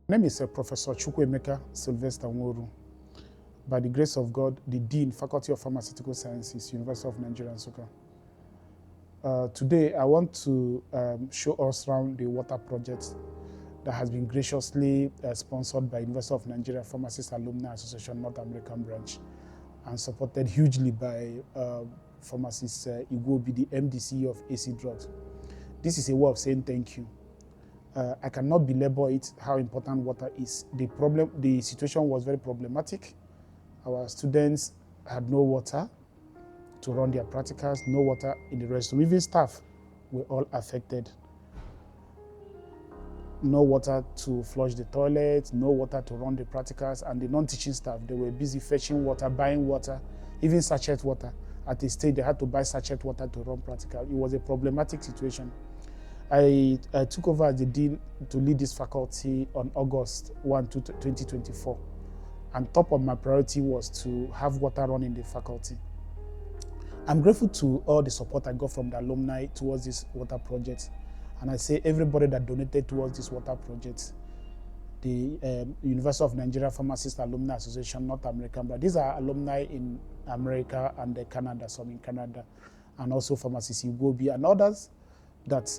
My name is Professor S Nworu. By the grace of God, the Dean, Faculty of Pharmaceutical Sciences, University of Nigeria, Nsukka. Today, I want to show us around the water project that has been graciously sponsored by University of Nigeria Pharmacists Alumni Association North American Branch and supported hugely by Pharmacist Igwobi, the MDC of AC Drugs. This is a way of saying thank you. I cannot belabor it, how important water is. The situation was very problematic. Our students had no water to run their practicals, no water in the restroom. Even staff were all affected. No water to flush the toilet, no water to run the practicals, and the non-teaching staff, they were busy fetching water, buying water, even sachet water. At a stage, they had to buy sachet water to run practical. It was a problematic situation. I took over as the dean to lead this faculty on August 1, 2024. And top of my priority was to have water run in the faculty. I'm grateful to all the support I got from the alumni towards this water project. And I say everybody that donated towards this water project, the University of Nigeria Pharmacists Alumni Association, North American, but these are alumni in America and Canada, some in Canada, and also Pharmacist Igwobi and others that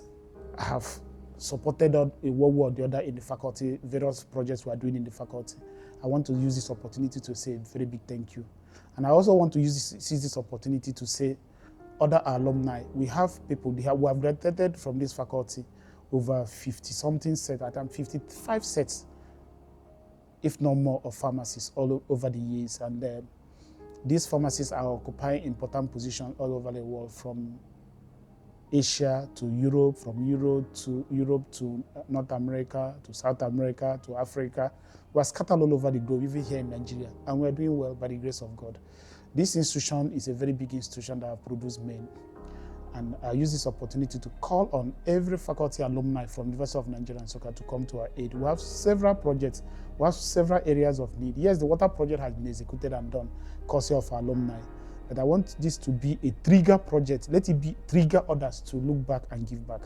have supported in one way or the other in the faculty, various projects we are doing in the faculty. I want to use this opportunity to say a very big thank you. And I also want to seize this opportunity to say other alumni. We have people who have graduated from this faculty, over 50-something sets, I think 55 sets, if not more, of pharmacists all over the years. And these pharmacists are occupying important positions all over the world, from Asia to Europe, from Europe to North America, to South America, to Africa. We're scattered all over the globe, even here in Nigeria, and we're doing well by the grace of God. This institution is a very big institution that has produced men. And I use this opportunity to call on every faculty alumni from the University of Nigeria Nsukka to come to our aid. We have several projects, we have several areas of need. Yes, the water project has been executed and done, courtesy of our alumni. But I want this to be a trigger project. Let it be trigger others to look back and give back.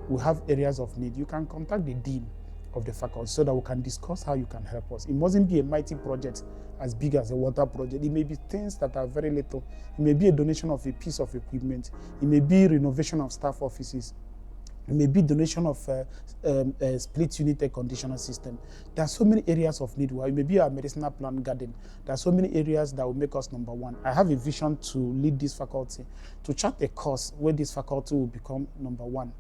We have areas of need. You can contact the dean of the faculty so that we can discuss how you can help us. It mustn't be a mighty project as big as a water project. It may be things that are very little. It may be a donation of a piece of equipment. It may be renovation of staff offices. It may be donation of a split unit air conditioner system. There are so many areas of need. It may be a medicinal plant garden. There are so many areas that will make us number one. I have a vision to lead this faculty, to chart a course where this faculty will become number one,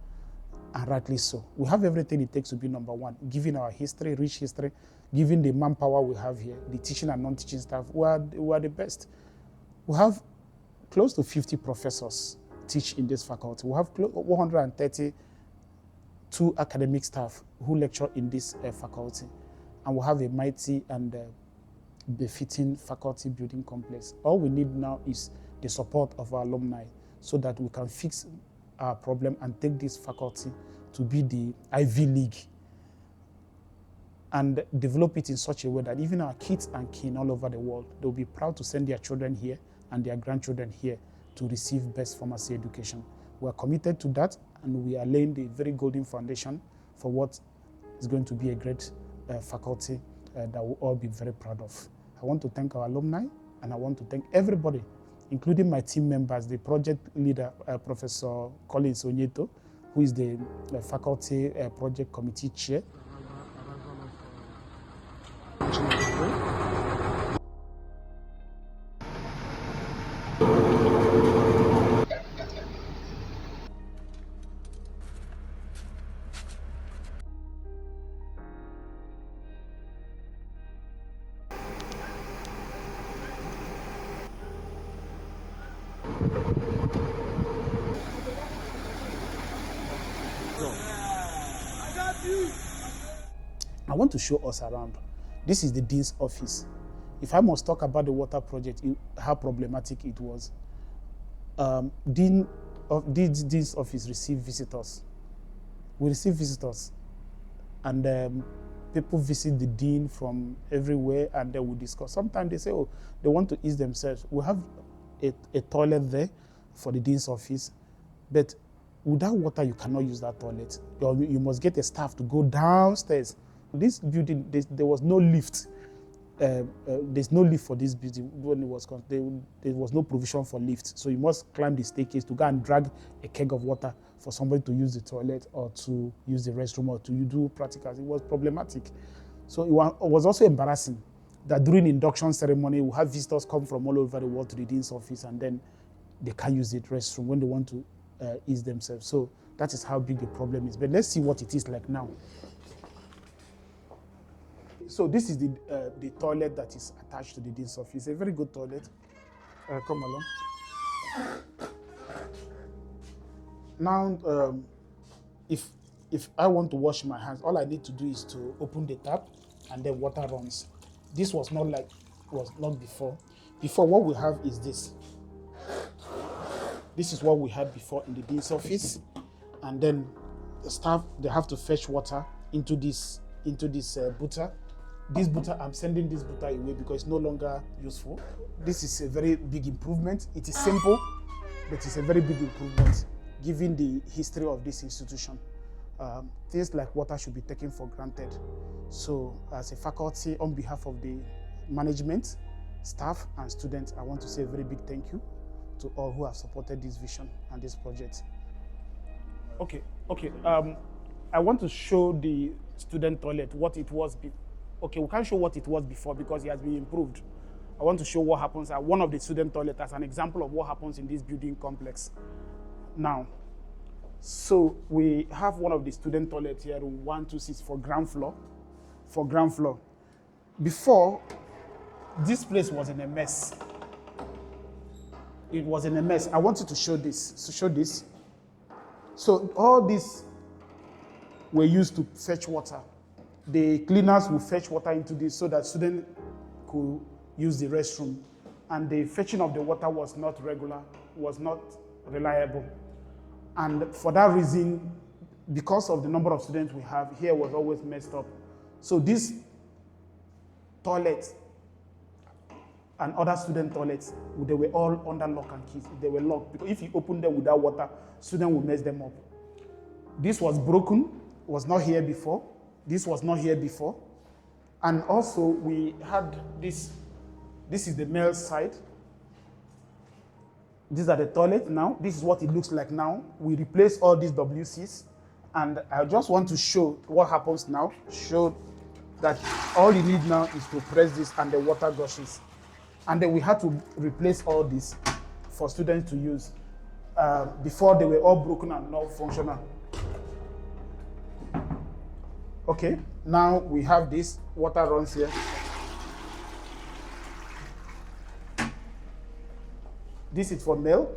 and rightly so. We have everything it takes to be number one, given our history, rich history, given the manpower we have here, the teaching and non-teaching staff. We are the best. We have close to 50 professors teach in this faculty. We have 132 academic staff who lecture in this faculty. And we have a mighty and befitting faculty building complex. All we need now is the support of our alumni so that we can fix our problem and take this faculty to be the Ivy League and develop it in such a way that even our kids and kin all over the world, they'll be proud to send their children here and their grandchildren here to receive best pharmacy education. We're committed to that, and we are laying the very golden foundation for what is going to be a great faculty that we'll all be very proud of. I want to thank our alumni, and I want to thank everybody, including my team members, the project leader, Professor Collins Onyeto, who is the faculty project committee chair. I want to show us around. This is the dean's office. If I must talk about the water project, how problematic it was, dean's office received visitors. We receive visitors, and people visit the dean from everywhere, and they will discuss. Sometimes they say, oh, they want to ease themselves. We have a toilet there for the dean's office, but without water, you cannot use that toilet. You must get a staff to go downstairs This building, there was no lift. There's no lift for this building when it was there was no provision for lift, so you must climb the staircase to go and drag a keg of water for somebody to use the toilet or to use the restroom or to do practicals. It was problematic. So it was also embarrassing that during induction ceremony we have visitors come from all over the world to the dean's office, and then they can't use the restroom when they want to ease themselves. So that is how big the problem is. But let's see what it is like now. So this is the toilet that is attached to the dean's office. A very good toilet. Come along. Now, if I want to wash my hands, all I need to do is to open the tap, and then water runs. This was not before. Before, what we have is this. This is what we had before in the dean's office, and then the staff, they have to fetch water into this butter. This butter, I'm sending this butter away because it's no longer useful. This is a very big improvement. It is simple, but it's a very big improvement given the history of this institution. Things like water should be taken for granted. So as a faculty, on behalf of the management, staff, and students, I want to say a very big thank you to all who have supported this vision and this project. Okay. I want to show the student toilet what it was. Okay, we can't show what it was before because it has been improved. I want to show what happens at one of the student toilets as an example of what happens in this building complex. Now, so we have one of the student toilets here, room 126 for ground floor. Before, this place was in a mess. It was in a mess. I want you to show this. So all these were used to fetch water. The cleaners will fetch water into this so that students could use the restroom. And the fetching of the water was not regular, was not reliable. And for that reason, because of the number of students we have, here was always messed up. So this toilet and other student toilets, they were all under lock and keys. They were locked, because if you open them without water, students will mess them up. This was broken, was not here before. This was not here before. And also we had this is the male side. These are the toilets now. This is what it looks like now. We replace all these WCs. And I just want to show what happens now. Show that all you need now is to press this and the water gushes. And then we had to replace all this for students to use. Before they were all broken and not functional. Okay, now we have this, water runs here. This is for male.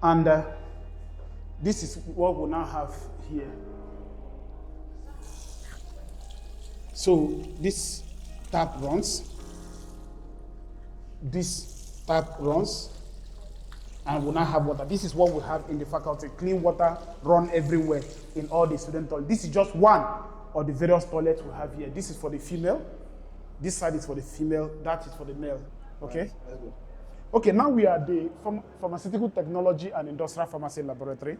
And this is what we now have here. So this tap runs. This tap runs. And we now have water. This is what we have in the faculty. Clean water run everywhere in all the student toilets. This is just one of the various toilets we have here. This is for the female. This side is for the female. That is for the male. Okay? Okay, now we are the Pharmaceutical Technology and Industrial Pharmacy Laboratory.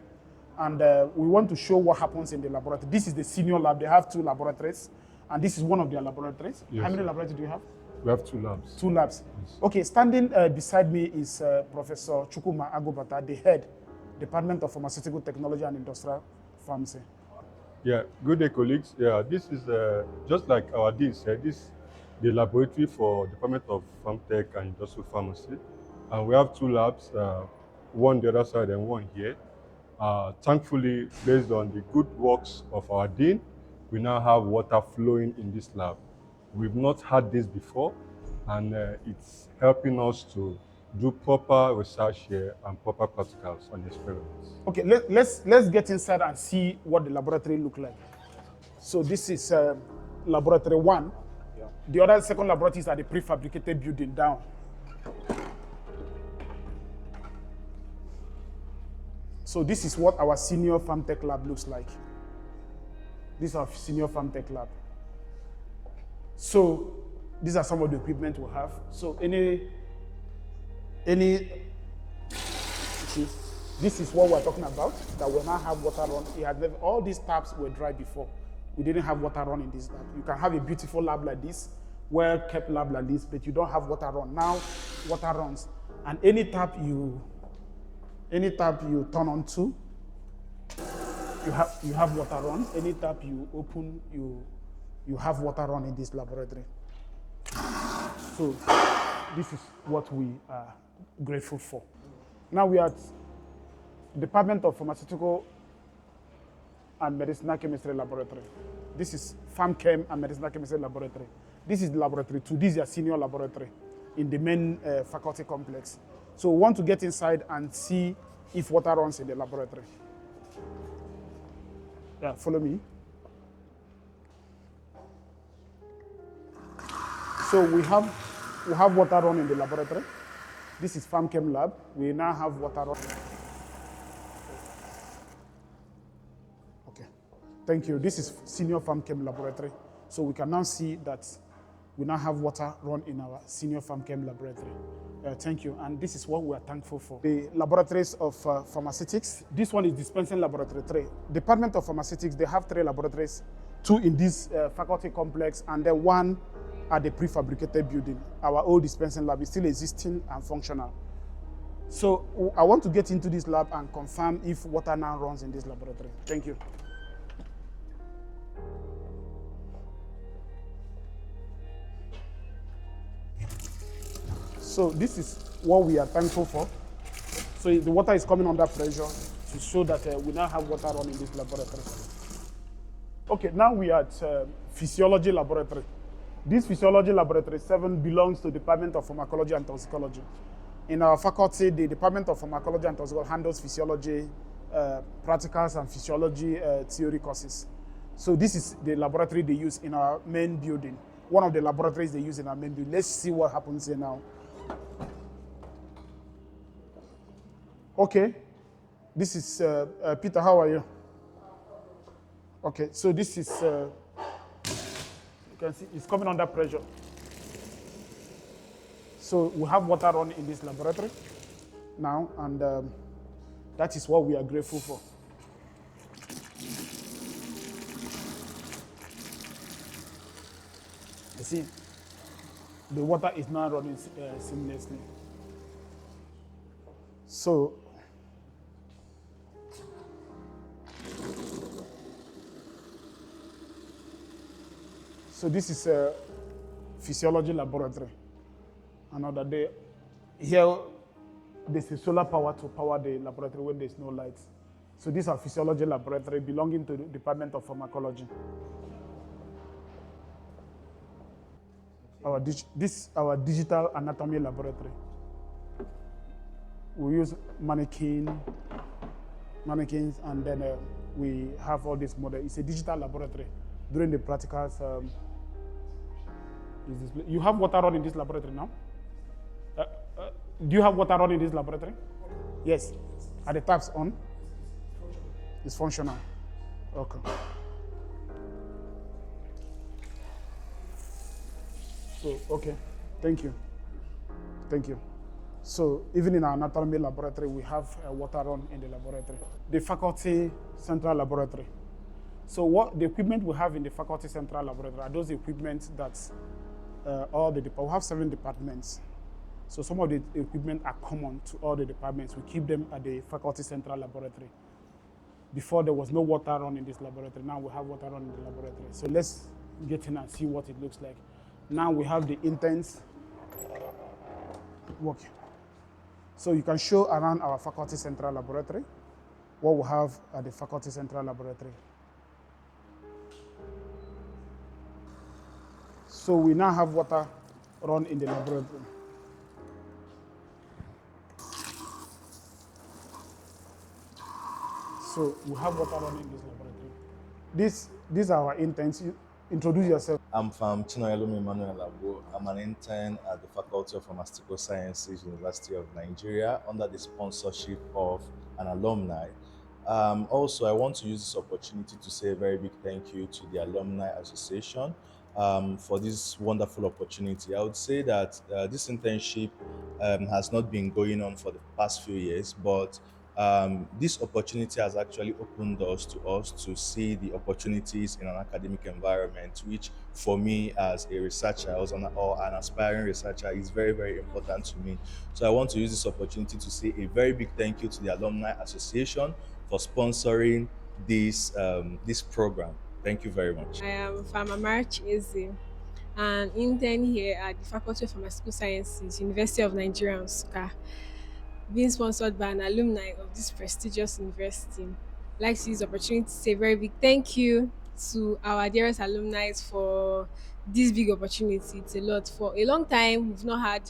And we want to show what happens in the laboratory. This is the senior lab. They have 2 laboratories. And this is one of their laboratories. Yes. How many laboratories do you have? We have 2 labs. 2 labs. Yes. Okay, standing beside me is Professor Chukwuma Agobata, the head, Department of Pharmaceutical Technology and Industrial Pharmacy. Yeah, good day, colleagues. Yeah, this is just like our dean said, this is the laboratory for Department of Pharmtech and Industrial Pharmacy. And we have 2 labs, one the other side and one here. Thankfully, based on the good works of our dean, we now have water flowing in this lab. We've not had this before, and it's helping us to do proper research here and proper practicals on experiments. Okay, let's get inside and see what the laboratory looks like. So this is laboratory 1. Yeah. The other second laboratory is at the prefabricated building down. So this is what our senior Pharmtech lab looks like. This is our senior Pharmtech lab. So these are some of the equipment we have. So any see, This is what we're talking about, that we now have water run. All these taps were dry before. We didn't have water run in this lab. You can have a beautiful lab like this, well-kept lab like this, but you don't have water run. Now, water runs. And any tap you turn on to, you have water run. Any tap you open, you have water run in this laboratory. So this is what we are grateful for. Now we are at Department of Pharmaceutical and Medicinal Chemistry Laboratory. This is Farm Chem and Medicinal Chemistry Laboratory. This is Laboratory 2. This is a senior laboratory in the main faculty complex. So we want to get inside and see if water runs in the laboratory. Yeah, follow me. So we have water run in the laboratory. This is Farm Chem lab. We now have water run. Okay, thank you. This is senior Farm Chem laboratory. So we can now see that we now have water run in our senior Farm Chem laboratory. Thank you, and this is what we are thankful for. The laboratories of pharmaceutics. This one is dispensing laboratory 3. Department of Pharmaceutics, they have 3 laboratories, 2 in this faculty complex, and then 1 at the prefabricated building. Our old dispensing lab is still existing and functional. So I want to get into this lab and confirm if water now runs in this laboratory. Thank you. So this is what we are thankful for. So the water is coming under pressure to show that we now have water running in this laboratory. Okay, now we are at physiology laboratory. This physiology laboratory 7 belongs to the Department of Pharmacology and Toxicology. In our faculty, the Department of Pharmacology and Toxicology handles physiology, practicals and physiology theory courses. So this is the laboratory they use in our main building. One of the laboratories they use in our main building. Let's see what happens here now. Okay, this is Peter, how are you? Okay, so this is, you can see it's coming under pressure. So we have water run in this laboratory now, and that is what we are grateful for. You see, the water is now running seamlessly. So this is a physiology laboratory. Another day, here there's a solar power to power the laboratory when there's no light. So this is our physiology laboratory belonging to the Department of Pharmacology. This is our digital anatomy laboratory. We use mannequins, and then we have all this model. It's a digital laboratory. During the practicals, you have water run in this laboratory now? Do you have water run in this laboratory? Yes. Are the taps on? It's functional. Okay. So, okay. Thank you. Thank you. So, even in our anatomy laboratory, we have water run in the laboratory. The faculty central laboratory. So, what the equipment we have in the faculty central laboratory are those equipment that we have 7 departments. So some of the equipment are common to all the departments. We keep them at the faculty central laboratory. Before there was no water run in this laboratory. Now we have water run in the laboratory. So let's get in and see what it looks like. Now we have the intense work. So you can show around our faculty central laboratory what we have at the faculty central laboratory. So we now have water run in the laboratory. So we have water running in this laboratory. These are our interns. Introduce yourself. I'm from Chinoyelumi Emmanuel Labo. I'm an intern at the Faculty of Pharmaceutical Sciences, University of Nigeria, under the sponsorship of an alumni. Also, I want to use this opportunity to say a very big thank you to the Alumni Association for this wonderful opportunity. I would say that this internship has not been going on for the past few years, but This opportunity has actually opened doors to us to see the opportunities in an academic environment, which for me as a researcher or an aspiring researcher is very, very important to me. So I want to use this opportunity to say a very big thank you to the Alumni Association for sponsoring this program. Thank you very much. I am Farmer Eze, an intern here at the Faculty of Pharmaceutical Sciences, University of Nigeria, Nsukka, being sponsored by an alumni of this prestigious university. I'd like to use the opportunity to say a very big thank you to our dearest alumni for this big opportunity. It's a lot. For a long time, we've not had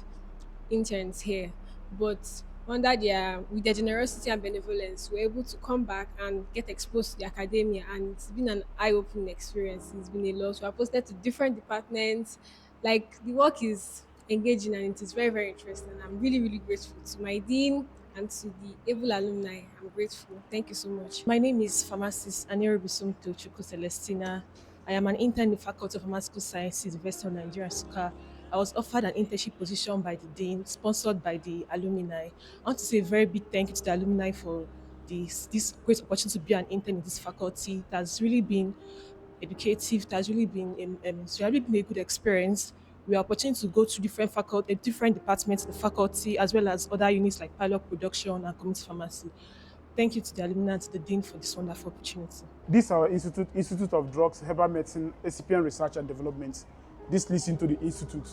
interns here, but with their generosity and benevolence, we're able to come back and get exposed to the academia, and it's been an eye-opening experience. It's been a lot. We are posted to different departments. Like the work is engaging and it is very, very interesting. I'm really, really grateful to my dean and to the able alumni. I'm grateful. Thank you so much. My name is Pharmacist Nworu Chukwu Celestina. I am an intern in the Faculty of Pharmaceutical Sciences, University of Nigeria, Nsukka. I was offered an internship position by the Dean, sponsored by the alumni. I want to say a very big thank you to the alumni for this great opportunity to be an intern in this faculty. It has really been educative. It has really been it's really been a good experience. We are opportunity to go to different faculty, different departments in the faculty, as well as other units like pilot production and community pharmacy. Thank you to the alumni and to the dean for this wonderful opportunity. This our Institute of Drugs, Herbal Medicine, ACPN Research and Development. This leads into the institute.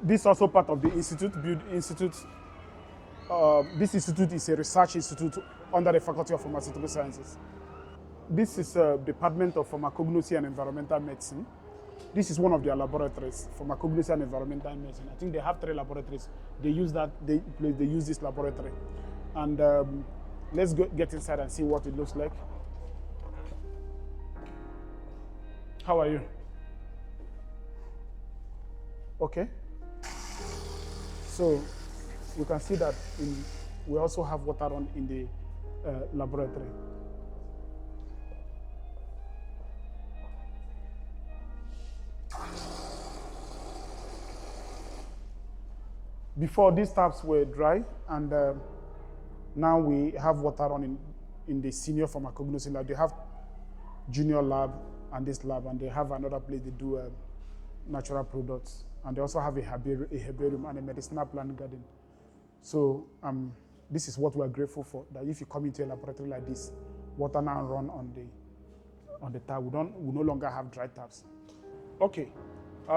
This is also part of the institute. This institute is a research institute under the Faculty of Pharmaceutical Sciences. This is a Department of Pharmacognosy and Environmental Medicine. This is one of their laboratories, Pharmacognosy and Environmental Medicine. I think they have 3 laboratories. They use this laboratory. And let's get inside and see what it looks like. How are you? Okay. So you can see that we also have water on in the laboratory. Before, these taps were dry, and now we have water on in the senior pharmacognosy lab. They have junior lab and this lab, and they have another place they do natural products. And they also have a herbarium and a medicinal plant garden. So this is what we're grateful for, that if you come into a laboratory like this, water now run on the tap. We no longer have dry taps. Okay,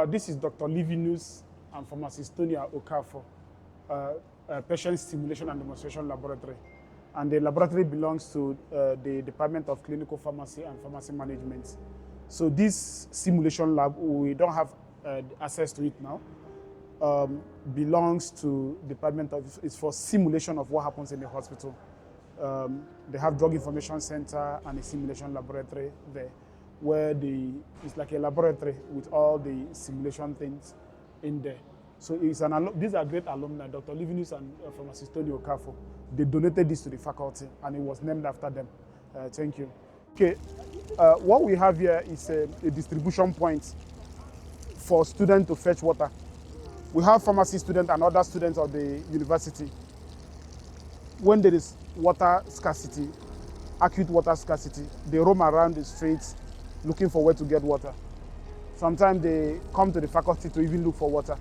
this is Dr. Livinus and Pharmacist Tony Okafor, Patient Stimulation and Demonstration Laboratory. And the laboratory belongs to the Department of Clinical Pharmacy and Pharmacy Management. So this simulation lab, we don't have access to it now, belongs to Department of, it's for simulation of what happens in the hospital. They have Drug Information Center and a simulation laboratory there, where it's like a laboratory with all the simulation things in there. So these are great alumni, Dr. Livinus and Pharmacist Tony Okafor. They donated this to the faculty, and it was named after them. Thank you. Okay, what we have here is a distribution point for students to fetch water. We have pharmacy students and other students of the university. When there is water scarcity, acute water scarcity, they roam around the streets looking for where to get water. Sometimes they come to the faculty to even look for water.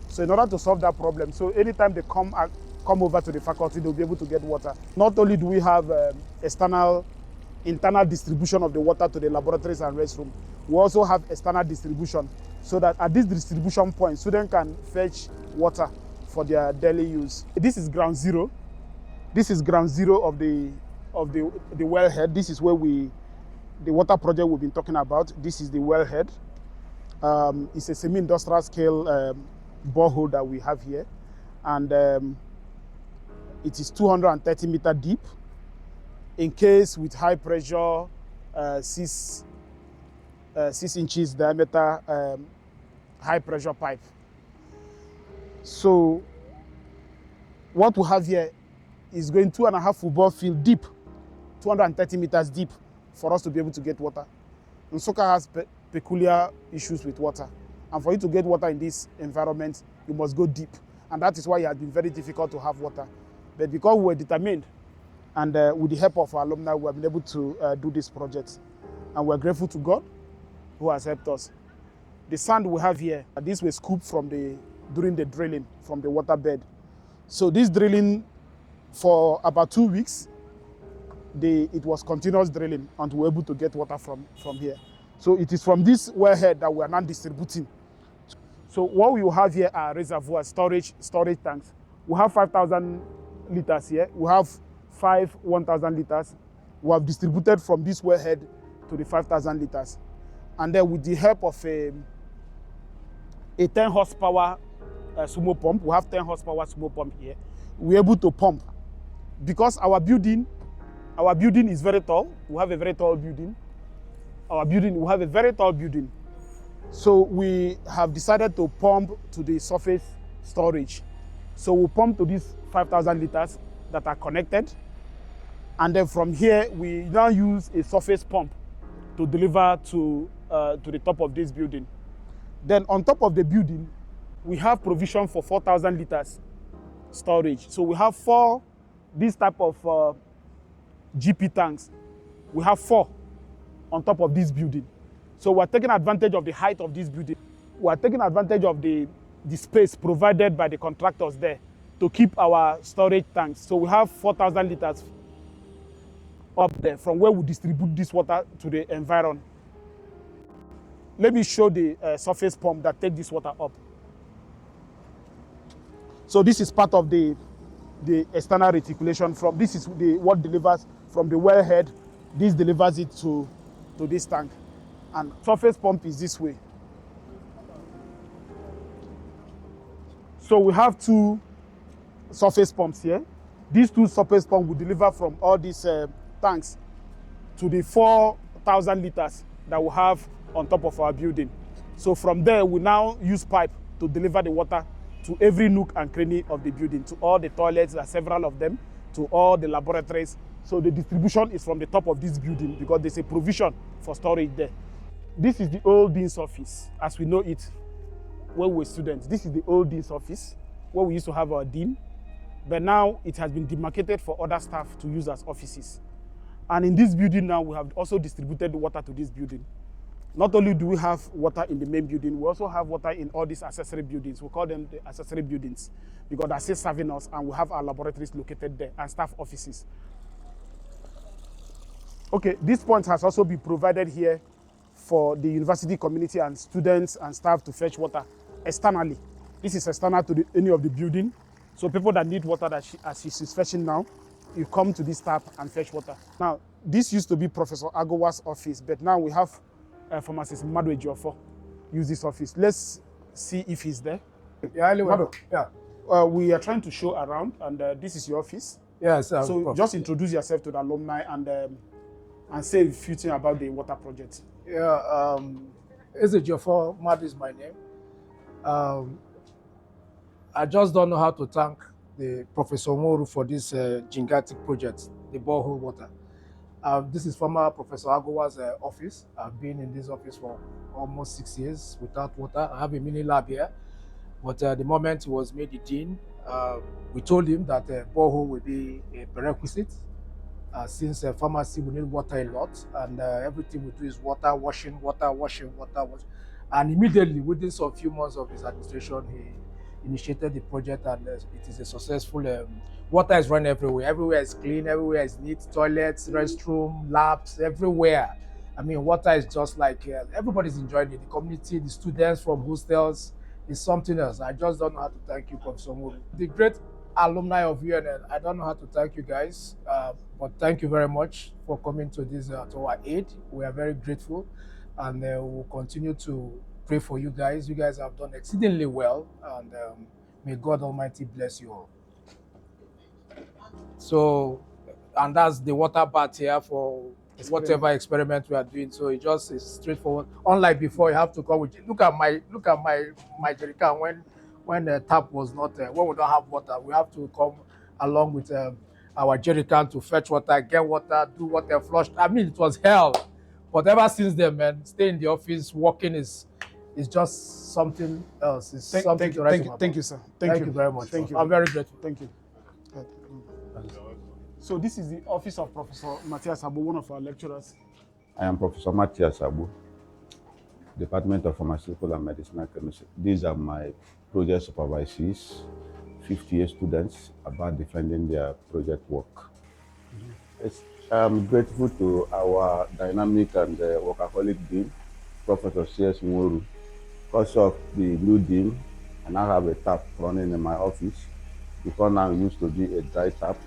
So in order to solve that problem, so anytime they come over to the faculty, they'll be able to get water. Not only do we have internal distribution of the water to the laboratories and restrooms, we also have external distribution, so that at this distribution point, students can fetch water for their daily use. This is ground zero. This is ground zero of the wellhead. This is where the water project we've been talking about. This is the wellhead. It's a semi-industrial scale borehole that we have here, and it is 230 meter deep, encased with high pressure 6 inches diameter high pressure pipe. So what we have here is going 2.5 football field deep, 230 meters deep, for us to be able to get water. Nsukka has peculiar issues with water, and for you to get water in this environment, you must go deep. and that is why it has been very difficult to have water. But because we were determined, and with the help of our alumni, we have been able to do this project. And we're grateful to God who has helped us. The sand we have here, these were scooped during the drilling from the waterbed. So this drilling for about 2 weeks, it was continuous drilling until we were able to get water from here. So it is from this wellhead that we are now distributing. So what we will have here are reservoirs, storage tanks. We have 5,000 liters here. We have 1,000 liters. We have distributed from this wellhead to the 5,000 liters. And then with the help of a 10 horsepower sumo pump, we have 10 horsepower sumo pump here, we're able to pump. Because our building is very tall. We have a very tall building. We have a very tall building. So we have decided to pump to the surface storage. So we pump to these 5,000 liters that are connected. And then from here, we now use a surface pump to deliver to the top of this building. Then on top of the building, we have provision for 4,000 liters storage. So we have 4 this type of GP tanks. We have 4 on top of this building. So we're taking advantage of the height of this building. We're taking advantage of the space provided by the contractors there to keep our storage tanks. So we have 4,000 liters up there from where we distribute this water to the environment. Let me show the surface pump that takes this water up. So this is part of the external reticulation. This is what delivers from the wellhead. This delivers it to this tank. And surface pump is this way. So we have 2 surface pumps here. These 2 surface pumps will deliver from all these tanks to the 4,000 liters that we have on top of our building. So from there, we now use pipe to deliver the water to every nook and cranny of the building, to all the toilets, there are several of them, to all the laboratories. So the distribution is from the top of this building because there's a provision for storage there. This is the old dean's office, as we know it when we were students. This is the old dean's office where we used to have our dean, but now it has been demarcated for other staff to use as offices. And in this building now, we have also distributed water to this building. Not only do we have water in the main building, we also have water in all these accessory buildings. We call them the accessory buildings because they're still serving us, and we have our laboratories located there and staff offices. Okay, this point has also been provided here for the university community and students and staff to fetch water externally. This is external to any of the building. So people that need water as she's fetching now, you come to this tap and fetch water. Now, this used to be Professor Agowa's office, but now we have pharmacist Madu Ejiofor use this office. Let's see if he's there. Yeah, Madu, yeah. We are trying to show around, and this is your office. Yes. So Prof. just introduce yourself to the alumni and say a few things about the water project. Yeah, Ejiofor Madu is my name. I just don't know how to thank the Professor Nworu for this gigantic project, the borehole water. This is former Professor Agowa's office. I've been in this office for almost 6 years without water. I have a mini lab here, but the moment he was made the dean, we told him that borehole will be a prerequisite. Since pharmacy, we need water a lot, and everything we do is water, washing. And immediately, within some few months of his administration, he initiated the project, and it is a successful. Water is run everywhere. Everywhere is clean. Everywhere is neat. Toilets, restroom, labs, everywhere. I mean, water is just like everybody's enjoying it. The community, the students from hostels, is something else. I just don't know how to thank you, Professor Nworu. The great alumni of UNN, I don't know how to thank you guys, but thank you very much for coming to this to our aid. We are very grateful, and we'll continue to pray for you guys. You guys have done exceedingly well, and may God Almighty bless you all. So, and that's the water bath here for whatever experiment we are doing. So it just is straightforward. Unlike before, you have to come with. Look at my jerrycan when the tap was not when we don't have water, we have to come along with our jerrycan to fetch water, get water, do water, flush. I mean, it was hell. But ever since then, man, stay in the office, working is It's just something else. It's Thank, something thank, to write thank, home about. thank you, sir. Thank you very much. Thank you. I'm very grateful. Thank you. So this is the office of Professor Matthias Abu, one of our lecturers. I am Professor Matthias Abu, Department of Pharmaceutical and Medicinal Chemistry. These are my project supervisees, 58 students about defending their project work. I'm grateful to our dynamic and workaholic dean, Prof.C S Nworu. Because of the new dean, I now have a tap running in my office. Before now, it used to be a dry tap.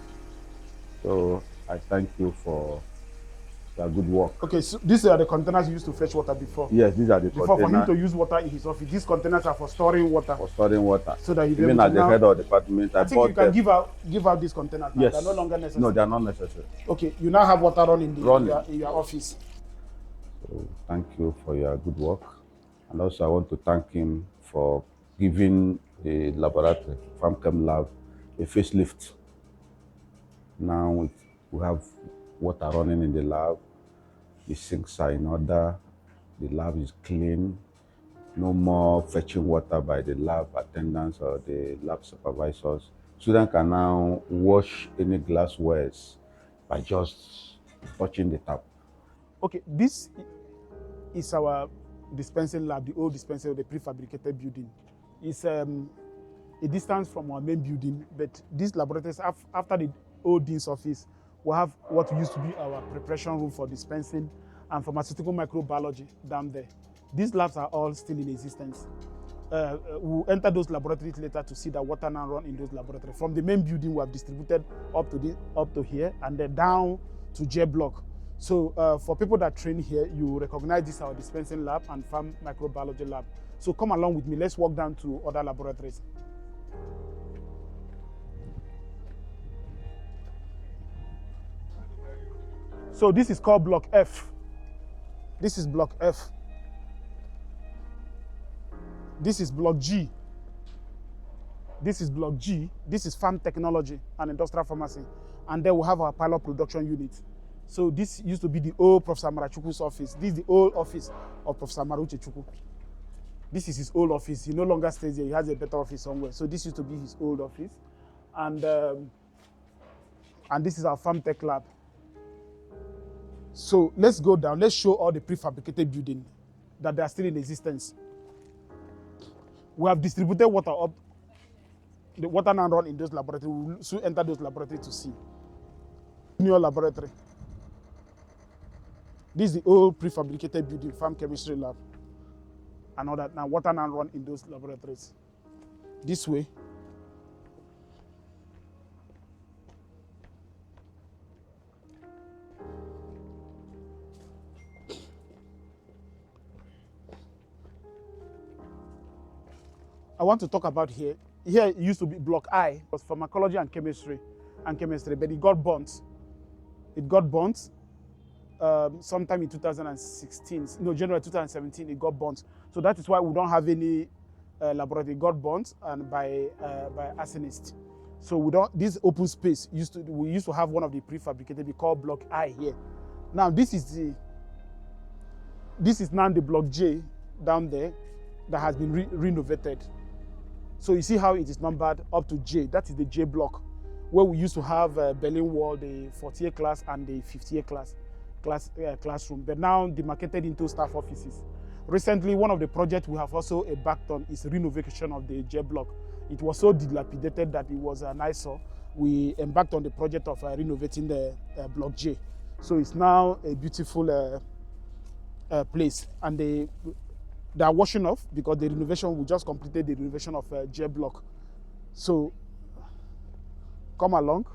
So I thank you for your good work. Okay, so these are the containers you used to fetch water before. Yes, these are the Before, for him containers to use water in his office, these containers are for storing water. for storing water. So that you even as the head of the department, I think you can give out these containers now. Yes. They're no longer necessary. No, they are not necessary. Okay, you now have water running in your office. So thank you for your good work. And also I want to thank him for giving the laboratory, FarmChem Lab, a facelift. Now we have water running in the lab, the sinks are in order, the lab is clean, no more fetching water by the lab attendants or the lab supervisors. Students can now wash any glasswares by just touching the tap. Okay, this is our dispensing lab, the old dispensing, the prefabricated building. It's a distance from our main building, but these laboratories, after the old dean's office, we have what used to be our preparation room for dispensing and pharmaceutical microbiology down there. These labs are all still in existence. We'll enter those laboratories later to see that water now run in those laboratories. From the main building, we have distributed up to here and then down to J block. So for people that train here, you recognize this our dispensing lab and farm microbiology lab. So come along with me, let's walk down to other laboratories. So this is called block F. This is block F. This is block G. This is block G. This is farm technology and industrial pharmacy. And then we have our pilot production unit. So this used to be the old Professor Marachukwu's office. This is the old office of Professor Maruche Chukwu. This is his old office. He no longer stays here. He has a better office somewhere. So this used to be his old office. And this is our farm tech lab. So let's go down. Let's show all the prefabricated buildings that they are still in existence. We have distributed water up. The water now run in those laboratories. We will soon enter those laboratories to see. New laboratory. This is the old prefabricated building, farm chemistry lab. And all that. Now water now run in those laboratories. This way. I want to talk about here. Here it used to be block I, it was pharmacology and chemistry, but it got burnt. It got burnt sometime in 2016. No, January 2017, it got burnt. So that is why we don't have any laboratory. It got burnt and by arsonists. So we don't. This open space we used to have one of the prefabricated. We call block I here. Now this is now the block J down there that has been renovated. So you see how it is numbered up to J. That is the J block, where we used to have Berlin Wall, the 48 class and the 58 classroom. But now demarcated into staff offices. Recently, one of the projects we have also embarked on is renovation of the J block. It was so dilapidated that it was an eyesore. We embarked on the project of renovating the block J. So it's now a beautiful place, and they are washing off because the renovation, we just completed the renovation of J block. So come along.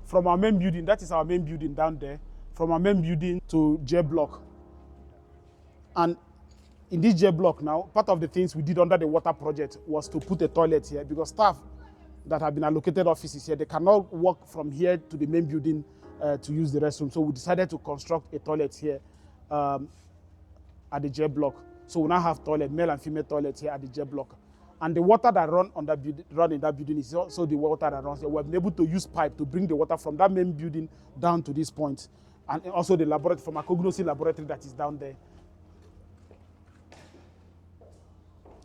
From our main building, that is our main building down there, from our main building to J block. And in this J block now, part of the things we did under the water project was to put a toilet here, because staff that have been allocated offices here, they cannot walk from here to the main building to use the restroom. So we decided to construct a toilet here at the J block. So we now have toilet, male and female toilets here at the J block. And the water that run in that building is also the water that runs here. We've been able to use pipe to bring the water from that main building down to this point. And also the laboratory, pharmacognosy laboratory that is down there.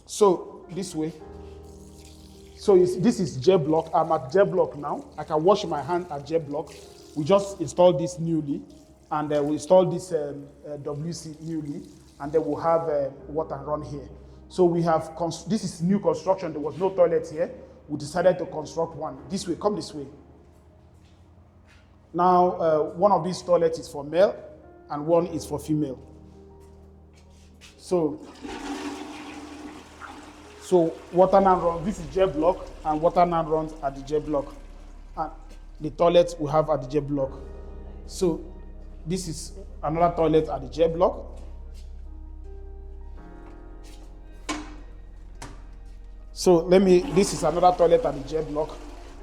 So this way. So this is J block. I'm at J block now. I can wash my hand at J block. We just installed this newly, and we installed this WC newly, and then we'll have water run here. So we have, this is new construction. There was no toilet here. We decided to construct one. This way, come this way. Now, one of these toilets is for male, and one is for female. So water now runs, this is J block, and water now runs at the J block. And the toilet we have at the J block. So this is another toilet at the J block. So this is another toilet at the J block.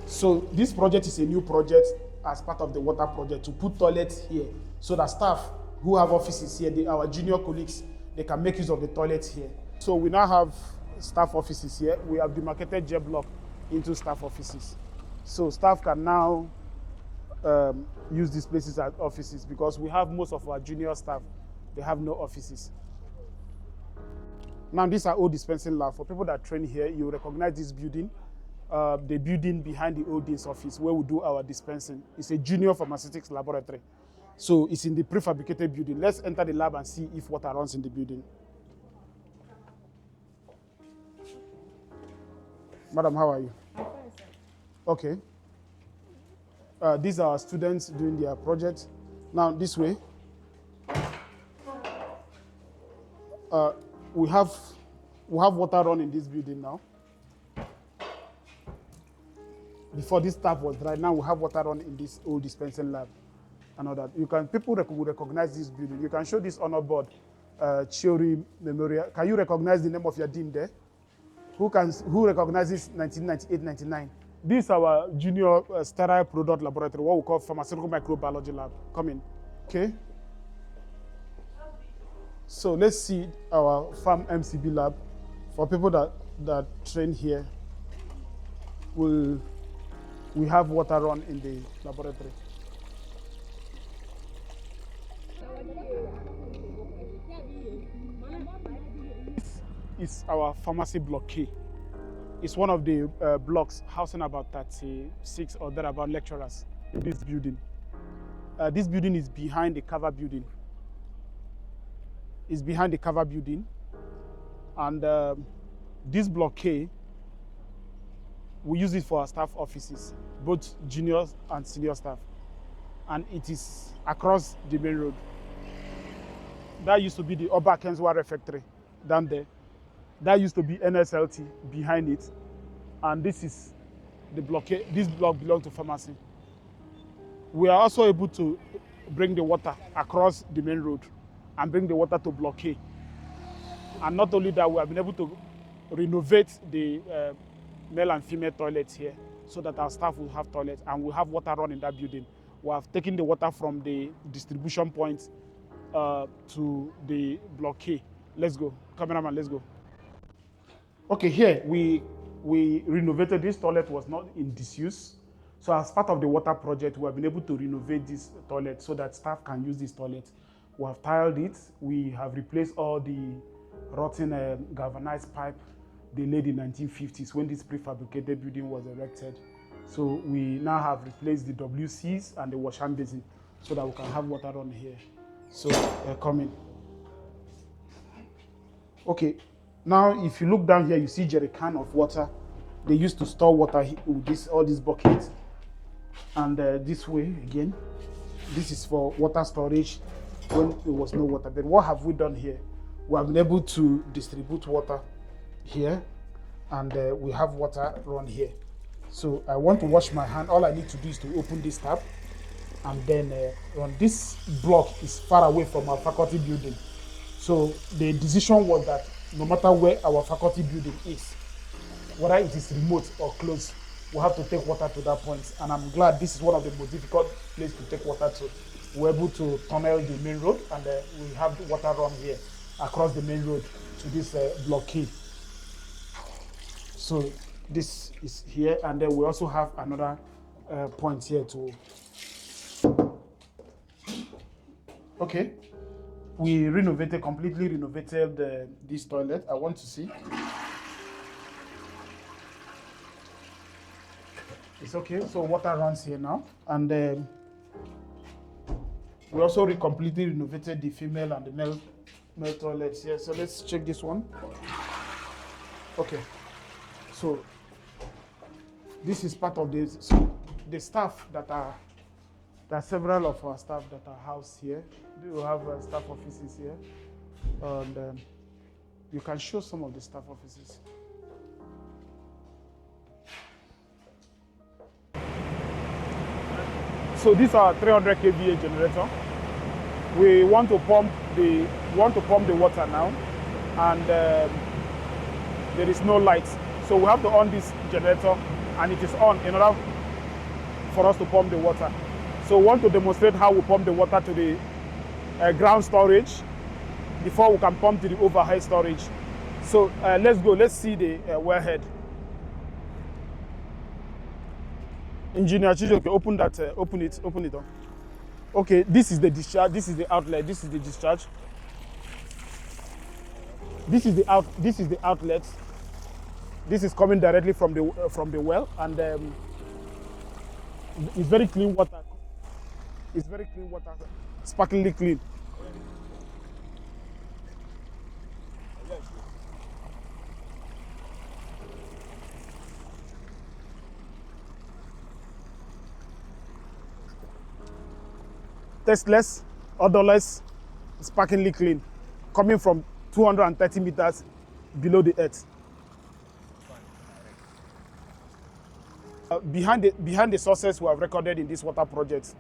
So this project is a new project as part of the water project to put toilets here so that staff who have offices here, our junior colleagues, they can make use of the toilets here. So we now have staff offices here. We have demarcated J block into staff offices. So staff can now use these places as offices because we have most of our junior staff, they have no offices. Now these are old dispensing lab. For people that train here, you recognize this building. The building behind the old dean's office where we do our dispensing. It's a junior pharmaceutics laboratory. So it's in the prefabricated building. Let's enter the lab and see if water runs in the building. Madam, how are you? I'm fine, sir. Okay. These are our students doing their project. Now, this way. We have water run in this building now. Before this tap was dry, now we have water run in this old dispensing lab. And all that. People will recognize this building. You can show this honor board, Chiori Memorial. Can you recognize the name of your dean there? Who recognizes 1998-99? This is our junior sterile product laboratory, what we call pharmaceutical microbiology lab. Come in, okay? So let's see our farm MCB lab. For people that train here, we have water run in the laboratory. It's our pharmacy block K. It's one of the blocks housing about 36 or thereabout lecturers in this building. This building is behind the cover building. It's behind the cover building. And this block K, we use it for our staff offices, both junior and senior staff. And it is across the main road. That used to be the Oba Kenzwa refectory down there. That used to be NSLT behind it. And this is the block K. This block belongs to pharmacy. We are also able to bring the water across the main road and bring the water to block K. And not only that, we have been able to renovate the male and female toilets here so that our staff will have toilets and we'll have water run in that building. We have taken the water from the distribution point to the block K. Let's go. Cameraman, let's go. Okay, here we renovated. This toilet was not in disuse. So as part of the water project, we have been able to renovate this toilet so that staff can use this toilet. We have tiled it. We have replaced all the rotten galvanized pipe they laid in the 1950s when this prefabricated building was erected. So we now have replaced the WCs and the wash hand basin so that we can have water on here. So come in. Okay, now if you look down here, you see jerry can of water. They used to store water with all these buckets. And this way again, this is for water storage when there was no water. Then what have we done here? We have been able to distribute water here, and we have water run here. So I want to wash my hand. All I need to do is to open this tap and then run. This block is far away from our faculty building. So the decision was that no matter where our faculty building is, whether it is remote or close, we have to take water to that point. And I'm glad this is one of the most difficult places to take water to. We're able to tunnel the main road, and we have the water run here across the main road to this block K. So this is here, and then we also have another point here to. Okay, we completely renovated this toilet. I want to see. It's okay. So water runs here now, and we also completely renovated the female and the male toilets here. So let's check this one. Okay. So this is part of this. So the staff that are, there are several of our staff that are housed here. We have staff offices here, and you can show some of the staff offices. So these are 300 kVA generator. We want to pump the water now, and there is no light. So we have to on this generator, and it is on in order for us to pump the water. So we want to demonstrate how we pump the water to the ground storage before we can pump to the overhead storage. So let's go. Let's see the wellhead. Engineer Chijoke, open that. Open it up. Okay, this is the discharge. This is the outlet. This is the discharge. This is the outlet. This is coming directly from the well, and it's very clean water. It's very clean water, sparklingly clean. Tasteless, odorless, sparklingly clean, coming from 230 meters below the earth. Behind the sources we have recorded in this water project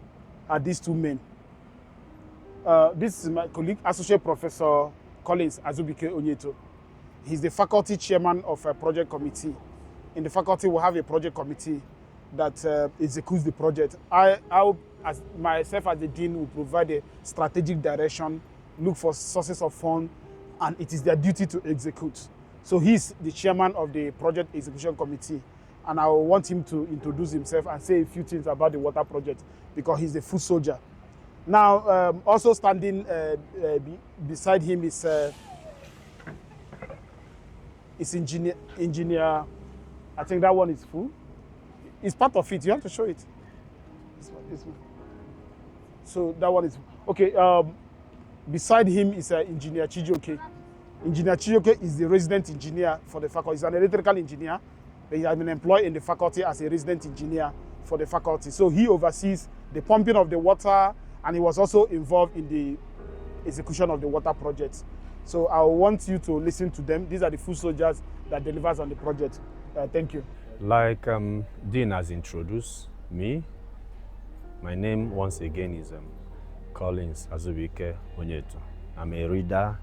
are these two men. This is my colleague, Associate Professor Collins Azubike Onyeto. He's the faculty chairman of a project committee. In the faculty, we have a project committee that executes the project. I, as myself as the dean, will provide a strategic direction, look for sources of funds, and it is their duty to execute. So he's the chairman of the project execution committee, and I want him to introduce himself and say a few things about the water project because he's the foot soldier. Now, also standing beside him is engineer. I think that one is full. It's part of it. You have to show it. This one. So that one is okay. Beside him is engineer Chijoke. Engineer Chijoke is the resident engineer for the faculty. He's an electrical engineer. He has been employed in the faculty as a resident engineer for the faculty. So he oversees the pumping of the water, and he was also involved in the execution of the water project. So I want you to listen to them. These are the foot soldiers that delivers on the project. Thank you. Like Dean has introduced me, my name once again is Collins Azubike Onyeto. I'm a reader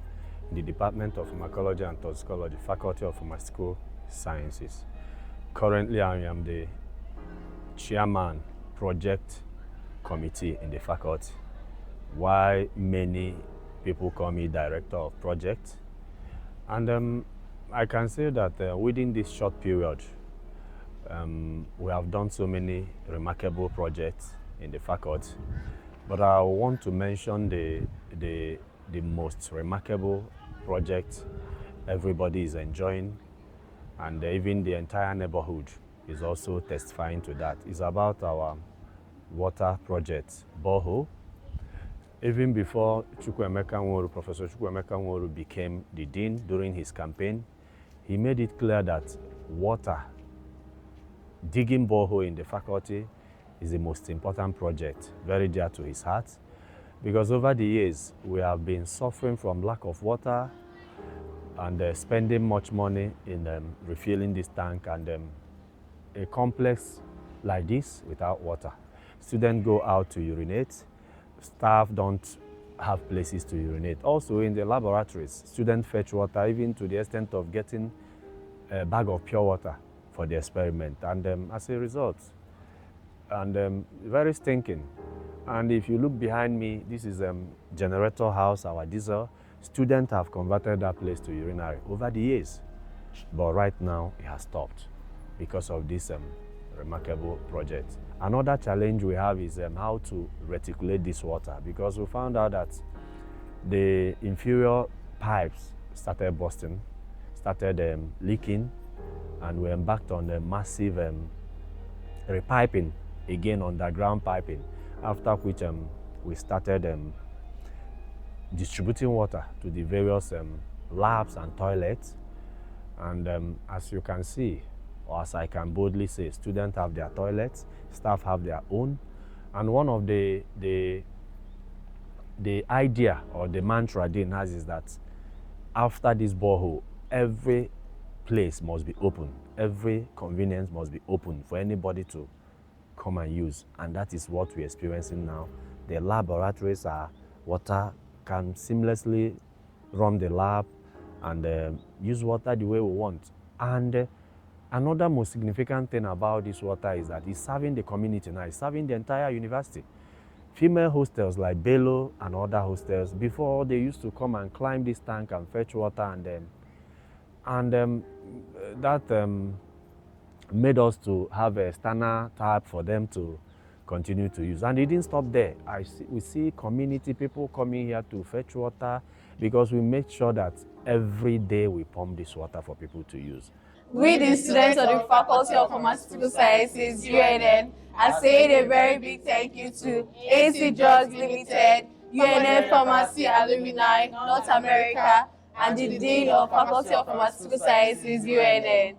in the Department of Pharmacology and Toxicology, Faculty of Pharmaceutical Sciences. Currently, I am the chairman project committee in the faculty, while many people call me director of project. And I can say that within this short period, we have done so many remarkable projects in the faculty, but I want to mention the most remarkable project everybody is enjoying, and even the entire neighborhood is also testifying to that. It's about our water project, borehole. Even before Professor Chukwuemeka Nworu became the dean during his campaign, he made it clear that water, digging borehole in the faculty, is the most important project, very dear to his heart, because over the years we have been suffering from lack of water and spending much money in refilling this tank, and a complex like this without water. Students go out to urinate, staff don't have places to urinate. Also in the laboratories, students fetch water even to the extent of getting a bag of pure water for the experiment, and as a result, and very stinking. And if you look behind me, this is generator house, our diesel. Students have converted that place to urinary over the years, but right now it has stopped because of this remarkable project. Another challenge we have is how to reticulate this water, because we found out that the inferior pipes started busting, started leaking, and we embarked on a massive repiping, again underground piping, after which we started distributing water to the various labs and toilets. And as you can see, or as I can boldly say, students have their toilets, staff have their own. And one of the idea or the mantra Dean has is that after this borehole, every place must be open. Every convenience must be open for anybody to come and use. And that is what we're experiencing now. The laboratories are water, can seamlessly run the lab and use water the way we want. And another most significant thing about this water is that it's serving the community now. It's serving the entire university. Female hostels like Bello and other hostels, before they used to come and climb this tank and fetch water, and that made us to have a standard tap for them to continue to use. And it didn't stop there. We see community people coming here to fetch water, because we make sure that every day we pump this water for people to use. We, the students of the Faculty of Pharmaceutical Sciences, UNN, are saying a very big thank you to AC Drugs Limited, UNN Pharmacy Alumni, North America, and the Dean of Faculty of Pharmaceutical Sciences, UNN.